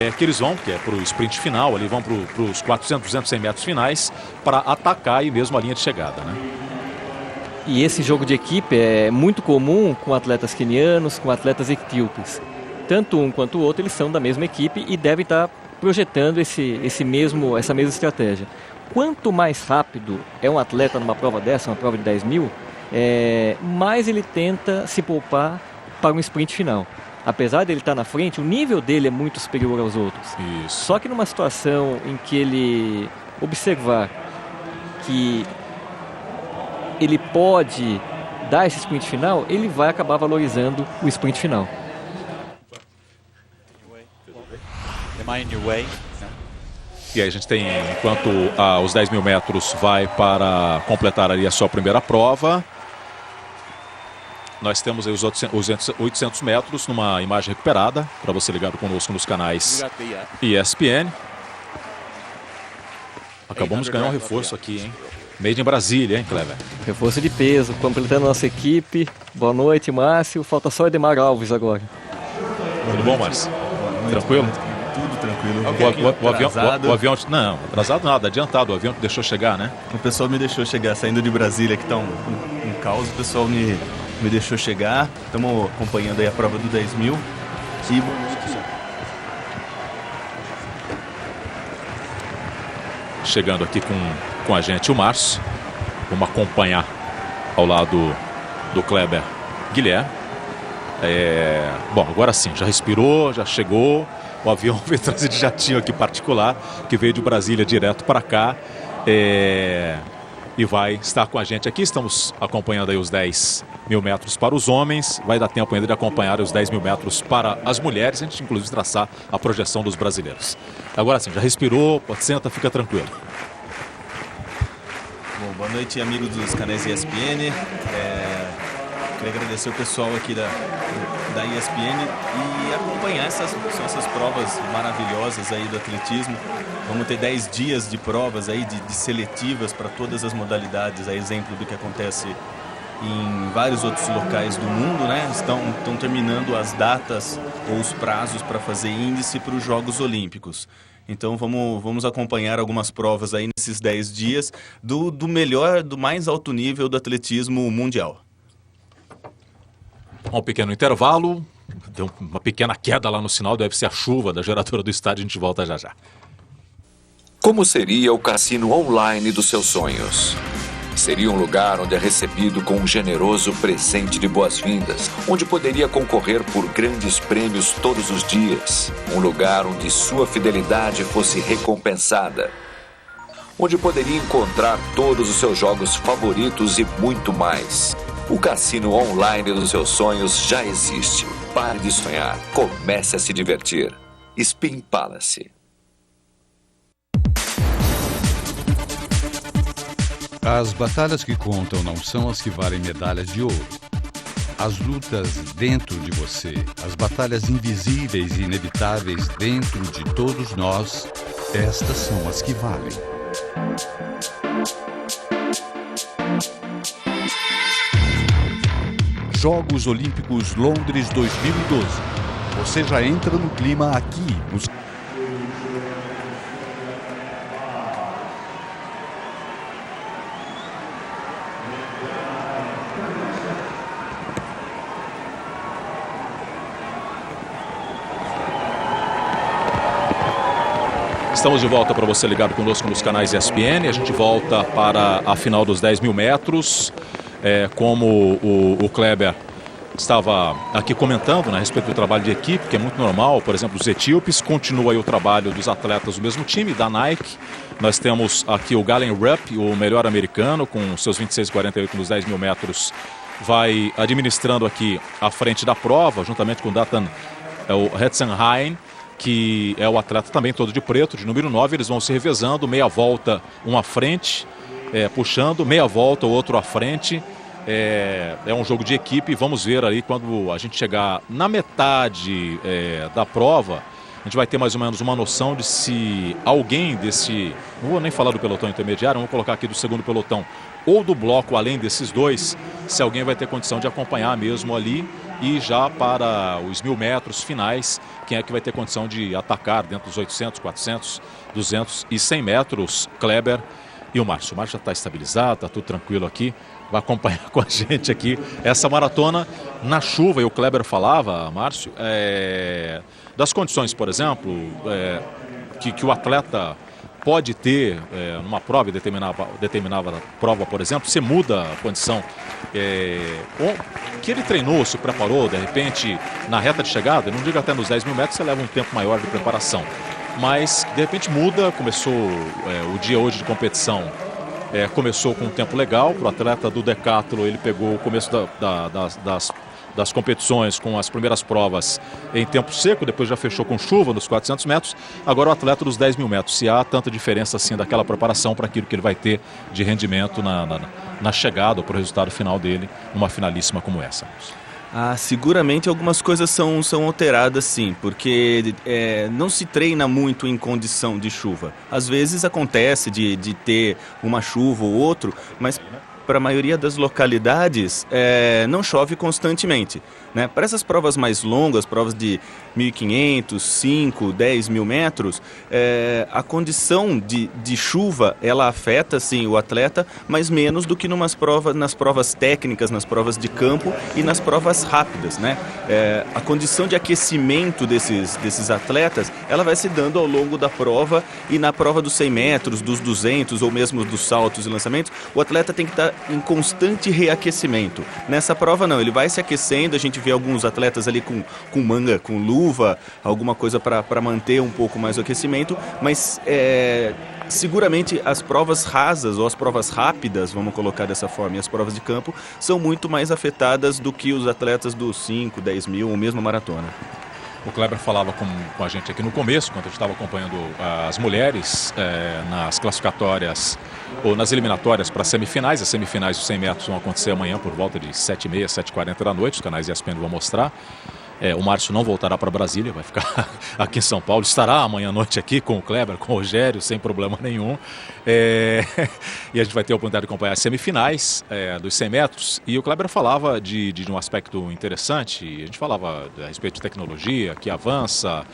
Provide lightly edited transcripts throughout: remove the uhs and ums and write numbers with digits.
Que eles vão, que é para o sprint final, ali vão para os 400, 200, 100 metros finais para atacar aí mesmo a linha de chegada, né? E esse jogo de equipe é muito comum com atletas quenianos, com atletas etíopes. Tanto um quanto o outro, eles são da mesma equipe e devem estar projetando essa mesma estratégia. Quanto mais rápido é um atleta numa prova dessa, uma prova de 10 mil, mais ele tenta se poupar para um sprint final. Apesar dele estar na frente, o nível dele é muito superior aos outros. Isso. Só que numa situação em que ele observar que ele pode dar esse sprint final, ele vai acabar valorizando o sprint final. E aí a gente tem, enquanto os 10 mil metros vai para completar ali a sua primeira prova, nós temos aí os 800 metros numa imagem recuperada, para você ligado conosco nos canais ESPN. Acabamos de ganhar um reforço aqui, hein? Made em Brasília, hein, Kleber? Reforço de peso, completando a nossa equipe. Boa noite, Márcio. Falta só Edemar Alves agora. Tudo bom, Márcio? Tranquilo? Tudo tranquilo. O avião... Não, atrasado nada, adiantado. O avião que deixou chegar, né? O pessoal me deixou chegar, saindo de Brasília, que tá um caos. O pessoal me deixou chegar. Estamos acompanhando aí a prova do 10 mil. Chegando aqui com a gente o Márcio. Vamos acompanhar ao lado do Kleber Guilherme. Bom, agora sim, já respirou, já chegou. O avião veio trazer de jatinho aqui particular, que veio de Brasília direto para cá. E vai estar com a gente aqui. Estamos acompanhando aí os 10 mil metros para os homens. Vai dar tempo ainda de acompanhar os 10 mil metros para as mulheres. A gente inclusive traçar a projeção dos brasileiros. Agora sim, já respirou, senta, fica tranquilo. Bom, boa noite, amigos dos canais ESPN. Queria agradecer o pessoal aqui da ESPN e acompanhar essas provas maravilhosas aí do atletismo. Vamos ter 10 dias de provas aí, de seletivas para todas as modalidades, a exemplo do que acontece em vários outros locais do mundo, né? Estão terminando as datas ou os prazos para fazer índice para os Jogos Olímpicos. Então vamos acompanhar algumas provas aí nesses 10 dias do melhor, do mais alto nível do atletismo mundial. Um pequeno intervalo, deu uma pequena queda lá no sinal, deve ser a chuva da geradora do estádio, a gente volta já já. Como seria o cassino online dos seus sonhos? Seria um lugar onde é recebido com um generoso presente de boas-vindas, onde poderia concorrer por grandes prêmios todos os dias, um lugar onde sua fidelidade fosse recompensada, onde poderia encontrar todos os seus jogos favoritos e muito mais. O cassino online dos seus sonhos já existe. Pare de sonhar. Comece a se divertir. Spin Palace. As batalhas que contam não são as que valem medalhas de ouro. As lutas dentro de você, as batalhas invisíveis e inevitáveis dentro de todos nós, estas são as que valem. Jogos Olímpicos Londres 2012. Você já entra no clima aqui. Estamos de volta para você ligado conosco nos canais ESPN. A gente volta para a final dos 10 mil metros. Como o Kleber estava aqui comentando, né, a respeito do trabalho de equipe, que é muito normal. Por exemplo, os etíopes, continua aí o trabalho dos atletas do mesmo time, da Nike. Nós temos aqui o Galen Rupp, o melhor americano, com seus 26,48 nos 10 mil metros, vai administrando aqui à frente da prova, juntamente com o Datan Hetzenheim, que é o atleta também todo de preto, de número 9. Eles vão se revezando, meia volta, um à frente, puxando, meia volta, o outro à frente. É um jogo de equipe. Vamos ver aí quando a gente chegar na metade da prova, a gente vai ter mais ou menos uma noção de se alguém desse, não vou nem falar do pelotão intermediário, vamos colocar aqui do segundo pelotão ou do bloco além desses dois, se alguém vai ter condição de acompanhar mesmo ali e já para os 1.000 metros finais, quem é que vai ter condição de atacar dentro dos 800, 400, 200 e 100 metros, Kleber e o Márcio. O Márcio já está estabilizado, está tudo tranquilo aqui, vai acompanhar com a gente aqui essa maratona na chuva. E o Kleber falava, Márcio, das condições, por exemplo, que o atleta pode ter numa prova, determinada prova, por exemplo, você muda a condição que ele treinou, se preparou, de repente, na reta de chegada, não digo até nos 10.000 metros, você leva um tempo maior de preparação. Mas, de repente, muda, começou o dia hoje de competição, começou com um tempo legal, para o atleta do decathlon, ele pegou o começo das competições com as primeiras provas em tempo seco, depois já fechou com chuva nos 400 metros, agora o atleta dos 10.000 metros, se há tanta diferença assim daquela preparação para aquilo que ele vai ter de rendimento na chegada ou para o resultado final dele, numa finalíssima como essa. Seguramente algumas coisas são alteradas, sim, porque não se treina muito em condição de chuva. Às vezes acontece de ter uma chuva ou outro, mas para a maioria das localidades não chove constantemente, né? Para essas provas mais longas, provas de 1.500, 5, 10.000 metros, a condição de chuva, ela afeta sim o atleta, mas menos do que nas provas técnicas, nas provas de campo e nas provas rápidas, né? A condição de aquecimento desses atletas, ela vai se dando ao longo da prova, e na prova dos 100 metros, dos 200 ou mesmo dos saltos e lançamentos, o atleta tem que estar em constante reaquecimento. Nessa prova não, ele vai se aquecendo, a gente vê alguns atletas ali com manga, com luva, alguma coisa para manter um pouco mais o aquecimento, mas seguramente as provas rasas ou as provas rápidas, vamos colocar dessa forma, e as provas de campo são muito mais afetadas do que os atletas dos 5, 10.000 ou mesmo maratona. O Kleber falava com a gente aqui no começo, quando a gente estava acompanhando as mulheres nas classificatórias ou nas eliminatórias para semifinais. As semifinais dos 100 metros vão acontecer amanhã por volta de 7h30, 7h40 da noite. Os canais ESPN vão mostrar. O Márcio não voltará para Brasília, vai ficar aqui em São Paulo. Estará amanhã à noite aqui com o Kleber, com o Rogério, sem problema nenhum. E a gente vai ter a oportunidade de acompanhar as semifinais dos 100 metros. E o Kleber falava de um aspecto interessante. A gente falava a respeito de tecnologia, que avança,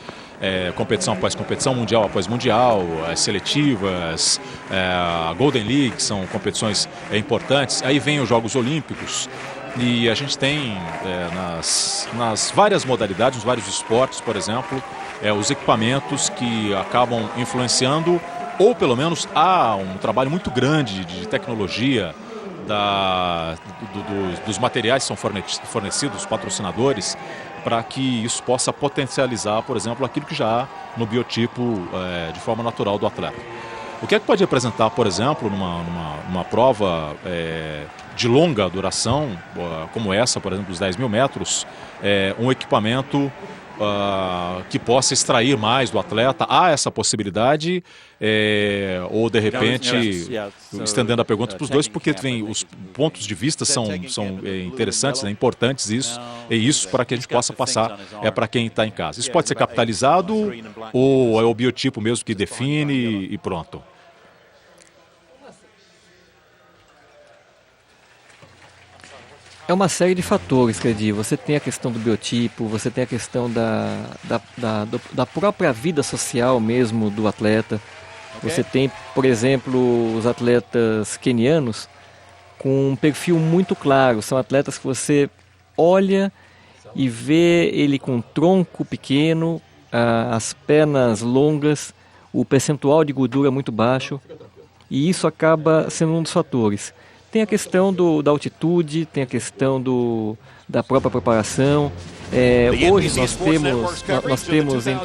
competição após competição, mundial após mundial, as seletivas, a Golden League, são competições importantes. Aí vem os Jogos Olímpicos. E a gente tem nas várias modalidades, nos vários esportes, por exemplo, os equipamentos que acabam influenciando, ou pelo menos há um trabalho muito grande de tecnologia dos materiais que são fornecidos, dos patrocinadores, para que isso possa potencializar, por exemplo, aquilo que já há no biotipo de forma natural do atleta. O que é que pode representar, por exemplo, numa prova de longa duração, como essa, por exemplo, dos 10.000 metros, um equipamento que possa extrair mais do atleta? Há essa possibilidade? Ou, de repente, estendendo a pergunta para os dois, porque os pontos de vista são interessantes, né, importantes, isso para que a gente possa passar para quem está em casa. Isso pode ser capitalizado ou é o biotipo mesmo que define e pronto? É uma série de fatores, Credi. Você tem a questão do biotipo, você tem a questão da própria vida social mesmo do atleta. Você tem, por exemplo, os atletas quenianos com um perfil muito claro. São atletas que você olha e vê ele com um tronco pequeno, as pernas longas, o percentual de gordura muito baixo, e isso acaba sendo um dos fatores. Tem a questão da altitude, tem a questão da própria preparação. Hoje nós temos em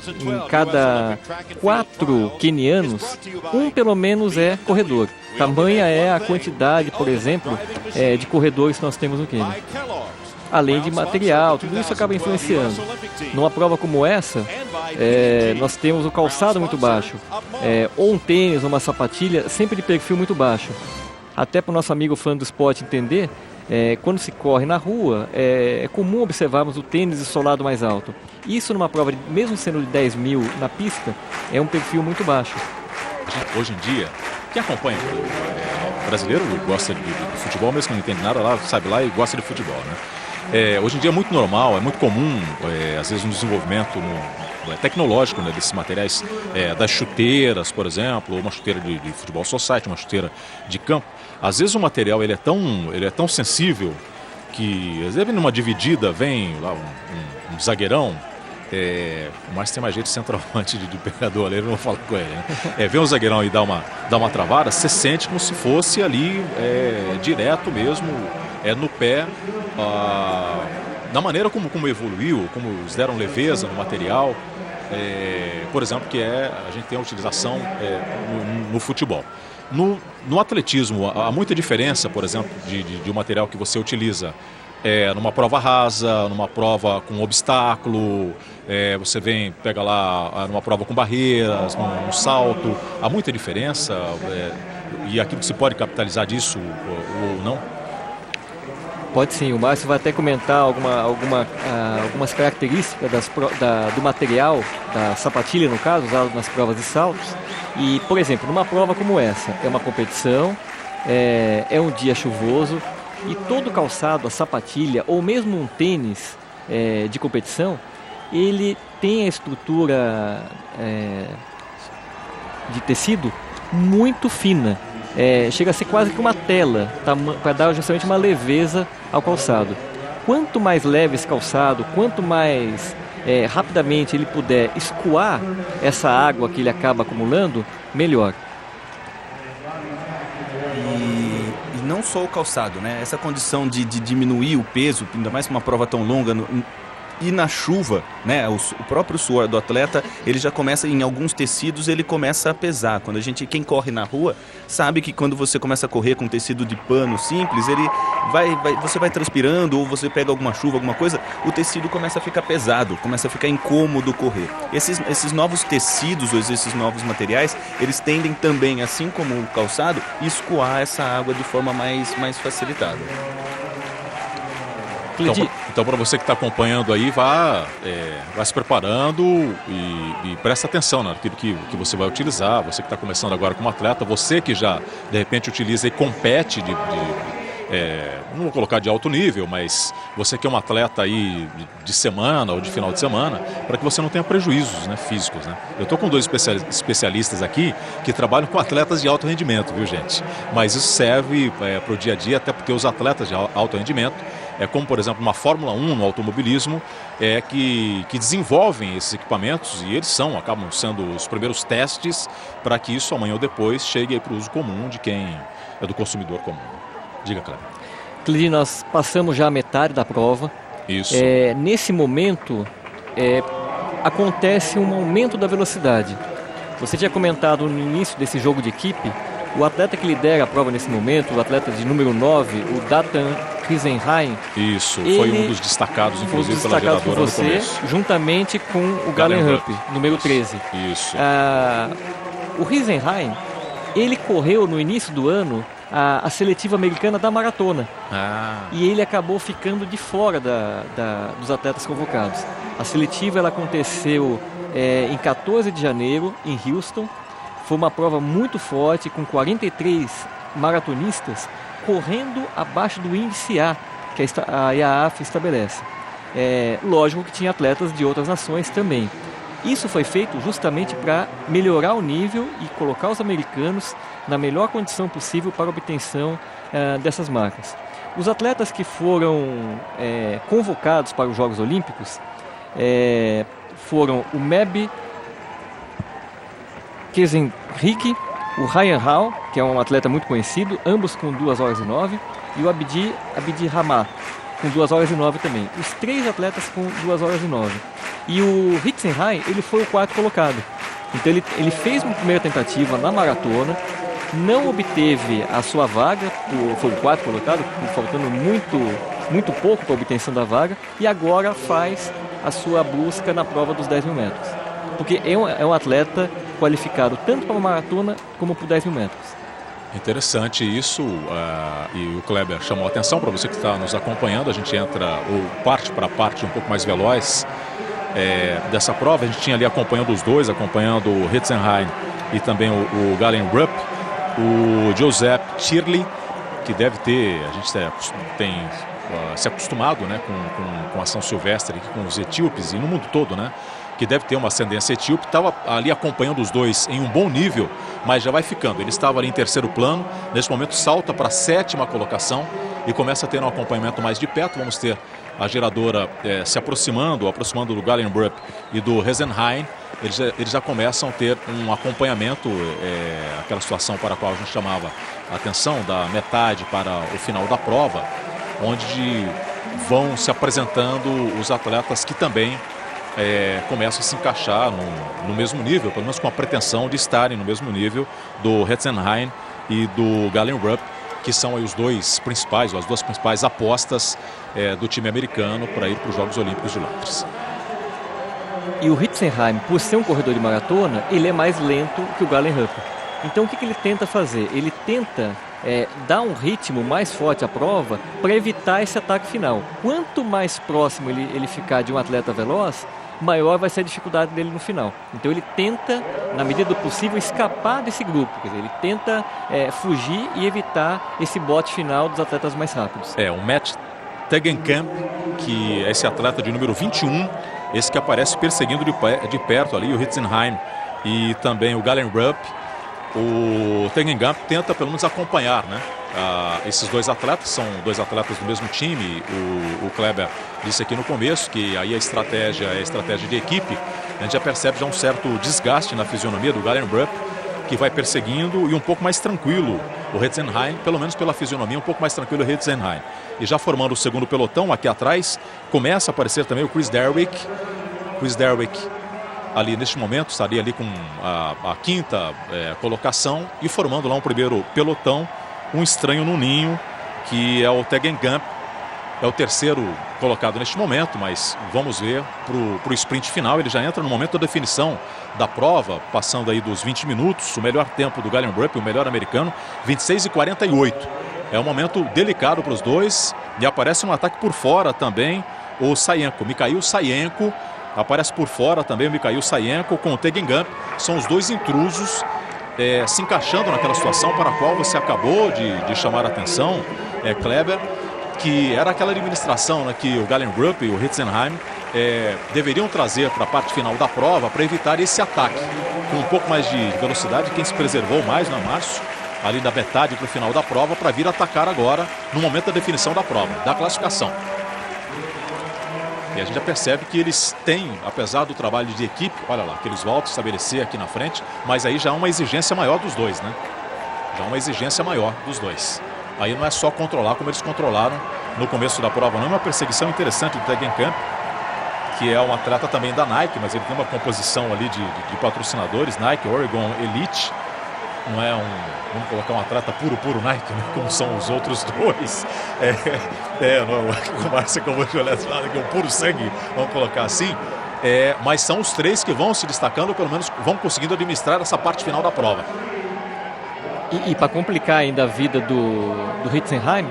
cada 4 quenianos, um pelo menos é corredor. Tamanha é a quantidade, por exemplo, de corredores que nós temos no Quênia. Além de material, tudo isso acaba influenciando. Numa prova como essa, nós temos o calçado muito baixo, ou um tênis, ou uma sapatilha, sempre de perfil muito baixo. Até para o nosso amigo fã do esporte entender, quando se corre na rua, é comum observarmos o tênis e solado mais alto. Isso numa prova, mesmo sendo de 10.000 na pista, é um perfil muito baixo. Hoje em dia, quem acompanha o brasileiro gosta de futebol, mesmo que não entende nada, sabe lá e gosta de futebol, né? Hoje em dia é muito normal, é muito comum, às vezes, um desenvolvimento tecnológico, né, desses materiais, das chuteiras, por exemplo, uma chuteira de futebol society, uma chuteira de campo. Às vezes o material ele é tão sensível que, às vezes, numa dividida vem lá um zagueirão, mas tem mais jeito de centroavante de pegador ali, eu não vou falar com ele, né? Vem um zagueirão e dá uma travada, você sente como se fosse ali direto mesmo, no pé, na maneira como evoluiu, como eles deram leveza no material, por exemplo, que a gente tem a utilização no futebol. No atletismo, há muita diferença, por exemplo, de um material que você utiliza numa prova rasa, numa prova com obstáculo, você pega lá numa prova com barreiras, num salto. Há muita diferença e aquilo que se pode capitalizar disso ou não? Pode sim, o Márcio vai até comentar algumas características do material, da sapatilha no caso, usado nas provas de saltos. E, por exemplo, numa prova como essa, é uma competição, é um dia chuvoso, e todo calçado, a sapatilha ou mesmo um tênis de competição, ele tem a estrutura de tecido muito fina. Chega a ser quase que uma tela, para dar justamente uma leveza ao calçado. Quanto mais leve esse calçado, quanto mais rapidamente ele puder escoar essa água que ele acaba acumulando, melhor. E não só o calçado, né? Essa condição de diminuir o peso, ainda mais uma prova tão longa, e na chuva, né, o próprio suor do atleta, ele já começa, em alguns tecidos, ele começa a pesar. Quem corre na rua, sabe que quando você começa a correr com tecido de pano simples, você vai transpirando, ou você pega alguma chuva, alguma coisa, o tecido começa a ficar pesado, começa a ficar incômodo correr. Esses novos tecidos, ou esses novos materiais, eles tendem também, assim como o calçado, escoar essa água de forma mais facilitada. Então, para você que está acompanhando aí, vá se preparando e presta atenção naquilo que você vai utilizar. Você que está começando agora como atleta, você que já, de repente, utiliza e compete não vou colocar de alto nível, mas você que é um atleta aí de semana ou de final de semana, para que você não tenha prejuízos, né, físicos, né? Eu estou com 2 especialistas aqui que trabalham com atletas de alto rendimento, viu, gente? Mas isso serve para o dia a dia, até porque os atletas de alto rendimento, como, por exemplo, uma Fórmula 1 no automobilismo, que desenvolvem esses equipamentos e eles acabam sendo os primeiros testes para que isso amanhã ou depois chegue para o uso comum de quem é do consumidor comum. Diga, Cleber. Cleide, nós passamos já a metade da prova. Isso. Nesse momento, acontece um aumento da velocidade. Você tinha comentado no início desse jogo de equipe, o atleta que lidera a prova nesse momento, o atleta de número 9, o Datan Risenheim. Isso, foi um dos destacados, inclusive, pela geradora no começo. Juntamente com o Galen Rupp, número 13. Isso. O Risenheim, ele correu no início do ano a seletiva americana da maratona. E ele acabou ficando de fora dos atletas convocados. A seletiva ela aconteceu em 14 de janeiro, em Houston. Foi uma prova muito forte, com 43 maratonistas correndo abaixo do índice A, que a IAAF estabelece. Lógico que tinha atletas de outras nações também. Isso foi feito justamente para melhorar o nível e colocar os americanos na melhor condição possível para a obtenção dessas marcas. Os atletas que foram convocados para os Jogos Olímpicos foram o Meb Kesenric, o Ryan Hall, que é um atleta muito conhecido, ambos com 2h09, e o Abdi Ramah, com 2h09 também. Os 3 atletas com 2h09. E o Ritzenheim, ele foi o 4º colocado. Então ele fez uma primeira tentativa na maratona, não obteve a sua vaga, foi o 4º colocado, faltando muito pouco para a obtenção da vaga, e agora faz a sua busca na prova dos 10 mil metros. Porque é um atleta qualificado tanto para a maratona como para os 10 mil metros. Interessante isso, e o Kleber chamou a atenção para você que está nos acompanhando. A gente entra, ou parte para a parte um pouco mais veloz dessa prova. A gente tinha ali acompanhando os dois, acompanhando o Ritzenheim e também o Galen Rupp, o Joseph Chirley, que deve ter, a gente tem se acostumado, né, com a São Silvestre, aqui, com os etíopes e no mundo todo, né, que deve ter uma ascendência etíope, estava ali acompanhando os dois em um bom nível, mas já vai ficando. Ele estava ali em terceiro plano, nesse momento salta para a 7ª colocação e começa a ter um acompanhamento mais de perto. Vamos ter a geradora se aproximando do Gallenbrup e do Heisenheim. Eles já começam a ter um acompanhamento, aquela situação para a qual a gente chamava a atenção, da metade para o final da prova, onde vão se apresentando os atletas que também começam a se encaixar no mesmo nível, pelo menos com a pretensão de estarem no mesmo nível do Heisenheim e do Gallenbrup, que são aí os dois principais, ou as duas principais apostas do time americano para ir para os Jogos Olímpicos de Londres. E o Heisenheim, por ser um corredor de maratona, ele é mais lento que o Gallenbrup. Então o que ele tenta fazer? Ele tenta dar um ritmo mais forte à prova para evitar esse ataque final. Quanto mais próximo ele ficar de um atleta veloz, maior vai ser a dificuldade dele no final. Então ele tenta, na medida do possível, escapar desse grupo. Quer dizer, ele tenta fugir e evitar esse bote final dos atletas mais rápidos. O Matt Tegenkamp, que é esse atleta de número 21, esse que aparece perseguindo de perto ali o Heisenheim e também o Gallenbrup. O Tegenkamp tenta pelo menos acompanhar, né? Esses dois atletas, são dois atletas do mesmo time. O Kleber disse aqui no começo que aí a estratégia é a estratégia de equipe. A gente já percebe já um certo desgaste na fisionomia do Gallenbrup, que vai perseguindo, e um pouco mais tranquilo o Heisenheim, pelo menos pela fisionomia, um pouco mais tranquilo o Heisenheim. E já formando o segundo pelotão aqui atrás, começa a aparecer também o Chris Derwick. Chris Derwick ali neste momento estaria ali com a 5ª colocação, e formando lá um primeiro pelotão, um estranho no ninho, que é o Tegenkamp. É o terceiro colocado neste momento, mas vamos ver para o sprint final. Ele já entra no momento da definição da prova, passando aí dos 20 minutos, o melhor tempo do Gallenbrup, o melhor americano, 26:48. É um momento delicado para os dois, e aparece um ataque por fora também, o Sayenko, Mikhail Sayenko, aparece por fora também o Mikhail Sayenko com o Tegenkamp. São os dois intrusos se encaixando naquela situação para a qual você acabou de chamar a atenção, Kleber, que era aquela administração, né, que o Gallenbrup e o Heisenheim deveriam trazer para a parte final da prova para evitar esse ataque. Com um pouco mais de velocidade, quem se preservou mais na Márcio, ali da metade para o final da prova, para vir atacar agora no momento da definição da prova, da classificação. E a gente já percebe que eles têm, apesar do trabalho de equipe, olha lá, que eles voltam a estabelecer aqui na frente, mas aí já há uma exigência maior dos dois, né? Já há uma exigência maior dos dois. Aí não é só controlar como eles controlaram no começo da prova, não. É uma perseguição interessante do Tegenkamp, que é um atleta também da Nike, mas ele tem uma composição ali de patrocinadores, Nike, Oregon Elite. Não é vamos colocar um atleta puro Nike, né, como são os outros dois. O Márcio acabou de olhar esse lado aqui, um puro sangue, vamos colocar assim. Mas são os três que vão se destacando, pelo menos vão conseguindo administrar essa parte final da prova. E para complicar ainda a vida do Heisenheim,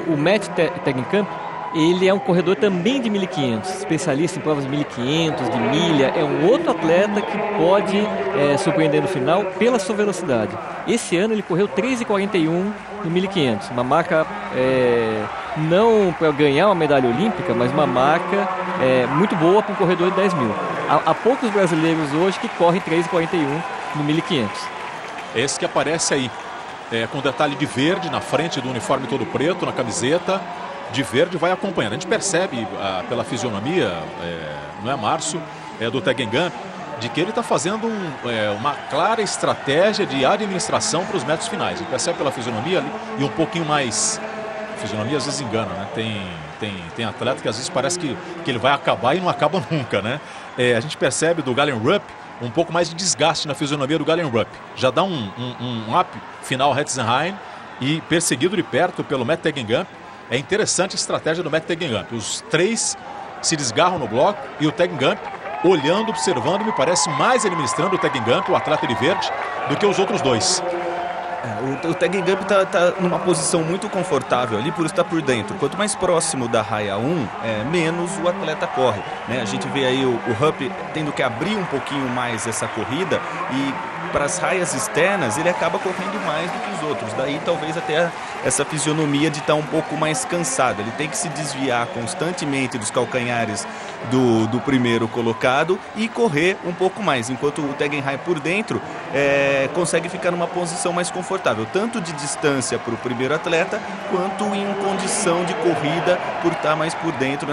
o Matt Tegenkamp, ele é um corredor também de 1.500, especialista em provas de 1.500, de milha. É um outro atleta que pode surpreender no final pela sua velocidade. Esse ano ele correu 3:41 no 1.500, uma marca não para ganhar uma medalha olímpica, mas uma marca muito boa para um corredor de 10 mil. Há poucos brasileiros hoje que correm 3:41 no 1.500. Esse que aparece aí, com detalhe de verde na frente do uniforme todo preto, na camiseta de verde, vai acompanhando. A gente percebe pela fisionomia, não é, Márcio, do Tegenkamp, de que ele está fazendo uma clara estratégia de administração para os metros finais. A gente percebe pela fisionomia ali, e um pouquinho mais... A fisionomia às vezes engana, né? Tem atleta que às vezes parece que ele vai acabar e não acaba nunca, né? A gente percebe do Gallenbrup um pouco mais de desgaste na fisionomia do Gallenbrup. Já dá um up final Heisenheim, e perseguido de perto pelo Matt Tegenkamp. É interessante a estratégia do Matt Tegenkamp. Os três se desgarram no bloco, e o Tegenkamp olhando, observando, me parece mais administrando o Tegenkamp, o atleta de verde, do que os outros dois. O Tegengamp tá numa posição muito confortável ali, por estar por dentro. Quanto mais próximo da raia 1, menos o atleta corre, né? A gente vê aí o Rupp tendo que abrir um pouquinho mais essa corrida e para as raias externas ele acaba correndo mais do que os outros. Daí talvez até essa fisionomia de estar um pouco mais cansado. Ele tem que se desviar constantemente dos calcanhares do primeiro colocado e correr um pouco mais, enquanto o Tegenheim por dentro consegue ficar numa posição mais confortável, tanto de distância para o primeiro atleta, quanto em condição de corrida por estar mais por dentro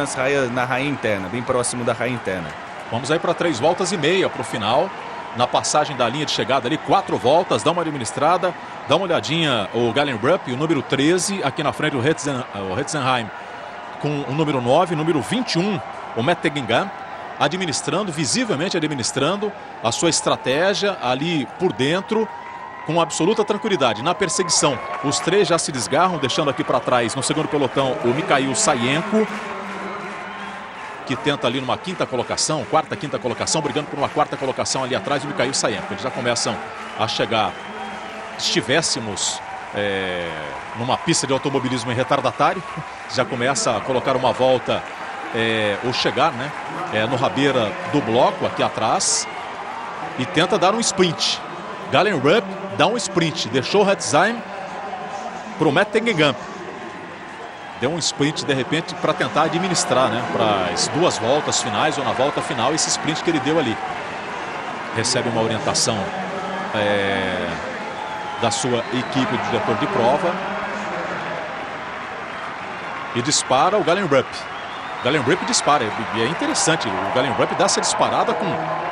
na raia interna, bem próximo da raia interna. Vamos aí para 3 voltas e meia para o final. Na passagem da linha de chegada ali, 4 voltas, dá uma administrada, dá uma olhadinha o Galen Rupp, o número 13, aqui na frente o Hetzenheim, com o número 9, número 21, o Matt Tegengamp, visivelmente administrando a sua estratégia ali por dentro, com absoluta tranquilidade. Na perseguição, os 3 já se desgarram, deixando aqui para trás, no segundo pelotão, o Mikhail Sayenko, que tenta ali numa quinta colocação, quinta colocação, brigando por uma 4ª colocação ali atrás do Mikhail Sayenko. Eles já começam a chegar, estivéssemos numa pista de automobilismo em retardatário, já começa a colocar uma volta, ou chegar, né, no rabeira do bloco aqui atrás, e tenta dar um sprint. Galen Rupp dá um sprint, deixou o Hetzenheim para o Matt Tegengamp. Deu um sprint, de repente, para tentar administrar, né, para as 2 voltas finais ou na volta final, esse sprint que ele deu ali. Recebe uma orientação da sua equipe de diretor de prova e dispara o Galen Rupp. Galen Rupp dispara, e é interessante, o Galen Rupp dá essa disparada com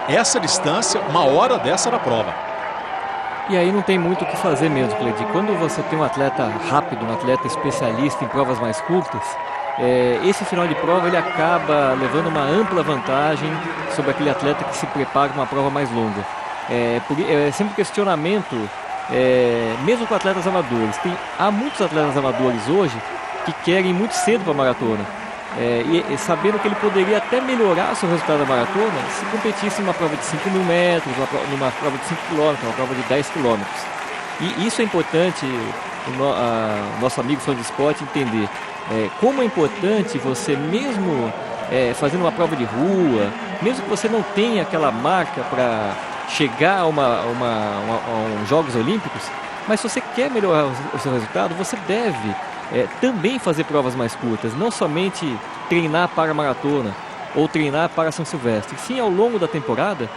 essa distância, uma hora dessa da prova. E aí não tem muito o que fazer mesmo, Cleide. Quando você tem um atleta rápido, um atleta especialista em provas mais curtas, esse final de prova ele acaba levando uma ampla vantagem sobre aquele atleta que se prepara para uma prova mais longa. É sempre questionamento, mesmo com atletas amadores. Há muitos atletas amadores hoje que querem ir muito cedo para a maratona. E sabendo que ele poderia até melhorar seu resultado da maratona se competisse numa prova de 5 mil metros, numa prova de 5 km, uma prova de 10 km. E isso é importante o nosso amigo fã de esporte entender. Como é importante você mesmo fazendo uma prova de rua, mesmo que você não tenha aquela marca para chegar a uns Jogos Olímpicos, mas se você quer melhorar o seu resultado, você deve também fazer provas mais curtas, não somente treinar para a maratona ou treinar para São Silvestre, sim ao longo da temporada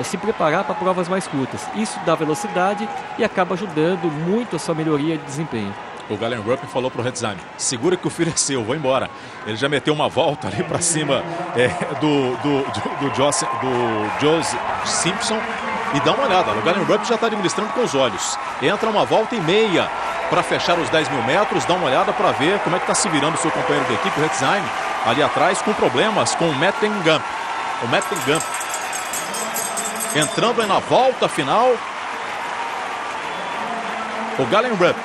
se preparar para provas mais curtas. Isso dá velocidade e acaba ajudando muito a sua melhoria de desempenho. O Galen Rupp falou para o Hetzenheim: segura que o filho é seu, vou embora. Ele já meteu uma volta ali para cima do Joe Simpson. E dá uma olhada, o Galen Rupp já está administrando com os olhos. Entra uma volta e meia para fechar os 10 mil metros. Dá uma olhada para ver como é que está se virando o seu companheiro de equipe, o Hetzenheim, ali atrás, com problemas com o Matt Tegengamp. O Matt Tegengamp entrando aí na volta final. O Galen Rupp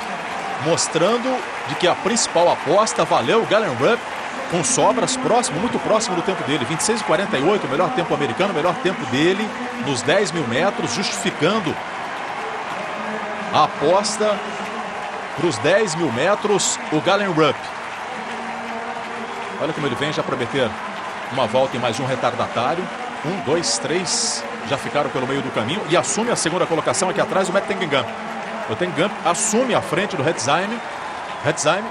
mostrando de que a principal aposta valeu. O Galen Rupp com sobras muito próximo do tempo dele, 26,48, o melhor tempo americano, o melhor tempo dele nos 10 mil metros, justificando a aposta para os 10 mil metros, o Galen Rupp. Olha como ele vem já para meter uma volta em mais um retardatário. 1, 2, 3 já ficaram pelo meio do caminho e assume a segunda colocação aqui atrás o Matt Tegengamp. O Tegengamp assume a frente do Hetzenheim. Hetzenheim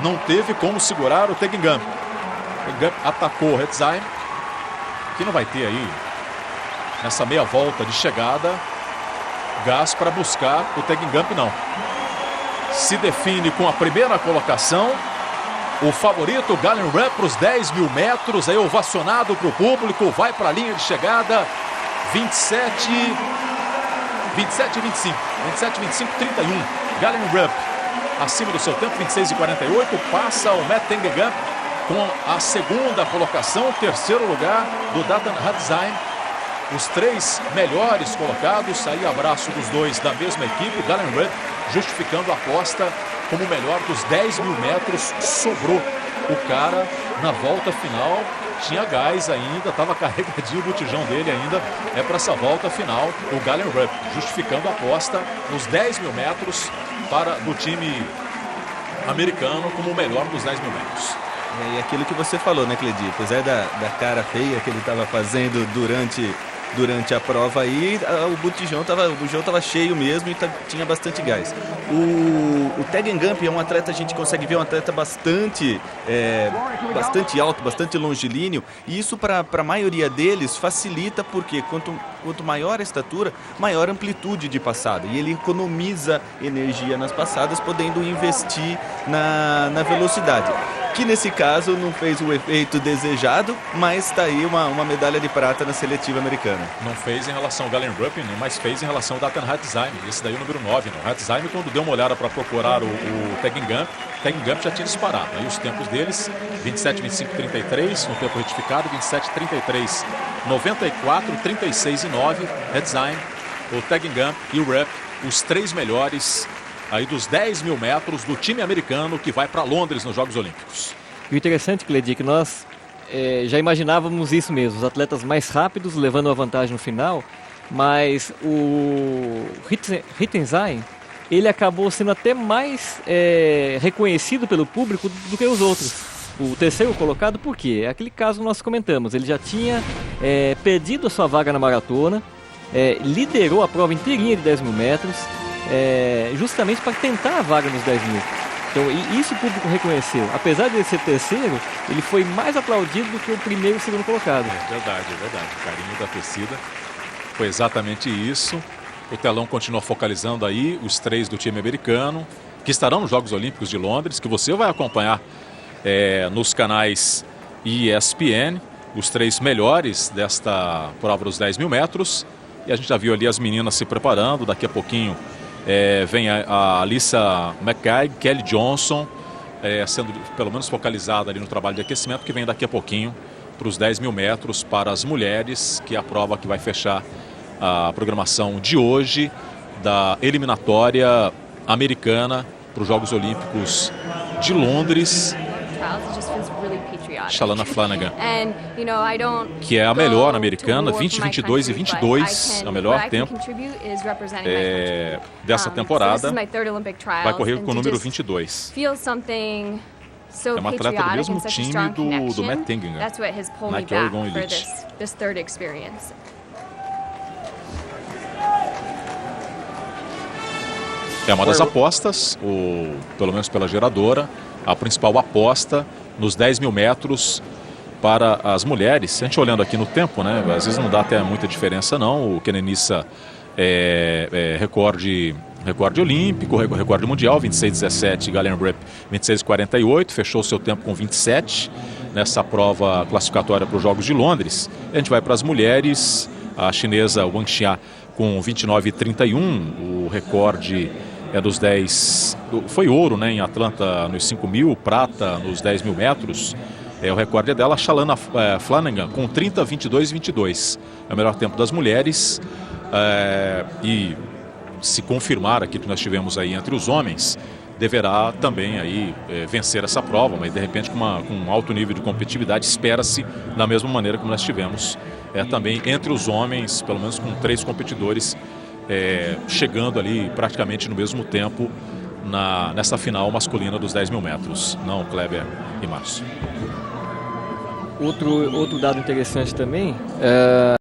não teve como segurar o Tegengamp. O Tegengamp atacou o Hetzenheim, que não vai ter aí, nessa meia volta de chegada, gás para buscar o Tegengamp, não. Se define com a primeira colocação o favorito, o Galen Rupp, para os 10 mil metros, aí ovacionado para o público, vai para a linha de chegada, 27, 25, 31, Galen Rupp acima do seu tempo, 26,48, passa o Matt Tegengamp com a segunda colocação, terceiro lugar do Dathan Hetzenheim. Os 3 melhores colocados, aí abraço dos 2 da mesma equipe. Galen Rupp justificando a aposta como o melhor dos 10 mil metros. Sobrou o cara na volta final tinha gás ainda, estava carregadinho o botijão dele ainda, para essa volta final, o Galen Rupp, justificando a aposta nos 10 mil metros do time americano como o melhor dos 10 mil metros. E aquilo que você falou, né, Cledi? Apesar da cara feia que ele estava fazendo durante a prova aí, o botijão estava cheio mesmo e tinha bastante gás. O Tegan Gump é um atleta, a gente consegue ver um atleta bastante alto, bastante longilíneo, e isso para a maioria deles facilita, porque quanto maior a estatura, maior a amplitude de passada, e ele economiza energia nas passadas, podendo investir na velocidade. Que nesse caso não fez o efeito desejado, mas está aí uma medalha de prata na seletiva americana. Não fez em relação ao Galen Rupp, mas fez em relação ao Dathan Hatzheim, esse daí é o número 9. Né? Hatzheim, quando deu uma olhada para procurar o Tegan Gump já tinha disparado. Aí os tempos deles, 27, 25, 33, no tempo retificado, 27, 33, 94, 36 e 9, Hatzheim, o Tegan Gump e o Rupp, os 3 melhores aí dos 10 mil metros do time americano que vai para Londres nos Jogos Olímpicos. E o interessante, Cledi, que nós já imaginávamos isso mesmo, os atletas mais rápidos levando a vantagem no final, mas o Hatzheim, ele acabou sendo até mais reconhecido pelo público do que os outros. O terceiro colocado, por quê? É aquele caso que nós comentamos, ele já tinha perdido a sua vaga na maratona, liderou a prova inteirinha de 10 mil metros, justamente para tentar a vaga nos 10 mil. Então, isso o público reconheceu. Apesar de ele ser terceiro, ele foi mais aplaudido do que o primeiro e o segundo colocado. É verdade. O carinho da torcida foi exatamente isso. O telão continua focalizando aí os 3 do time americano, que estarão nos Jogos Olímpicos de Londres, que você vai acompanhar nos canais ESPN, os 3 melhores desta prova dos 10 mil metros. E a gente já viu ali as meninas se preparando, daqui a pouquinho vem a Alyssa McKay, Kelly Johnson, sendo pelo menos focalizada ali no trabalho de aquecimento, que vem daqui a pouquinho para os 10 mil metros para as mulheres, que é a prova que vai fechar a programação de hoje da eliminatória americana para os Jogos Olímpicos de Londres. Shalana Flanagan, que é a melhor americana, 20, 22 e 22, é o melhor tempo dessa temporada, vai correr com o número 22. É uma atleta do mesmo time do Matt Tinginger, Nike Oregon Elite. É uma das apostas, pelo menos pela geradora, a principal aposta nos 10 mil metros para as mulheres. A gente olhando aqui no tempo, né? Às vezes não dá até muita diferença não. O Kenenisa recorde olímpico, recorde mundial, 26,17, Galen Rupp 26,48, fechou seu tempo com 27 nessa prova classificatória para os Jogos de Londres. A gente vai para as mulheres, a chinesa Wang Xia com 29,31, o recorde dos 10, foi ouro, né, em Atlanta nos 5 mil, prata nos 10 mil metros. O recorde é dela, Shalana Flanagan, com 30, 22 e 22. É o melhor tempo das mulheres. E se confirmar aquilo que nós tivemos aí entre os homens, deverá também aí vencer essa prova, mas de repente com um alto nível de competitividade, espera-se da mesma maneira como nós tivemos também entre os homens, pelo menos com 3 competidores chegando ali praticamente no mesmo tempo nessa final masculina dos 10 mil metros. Não, Kleber e Márcio. Outro dado interessante também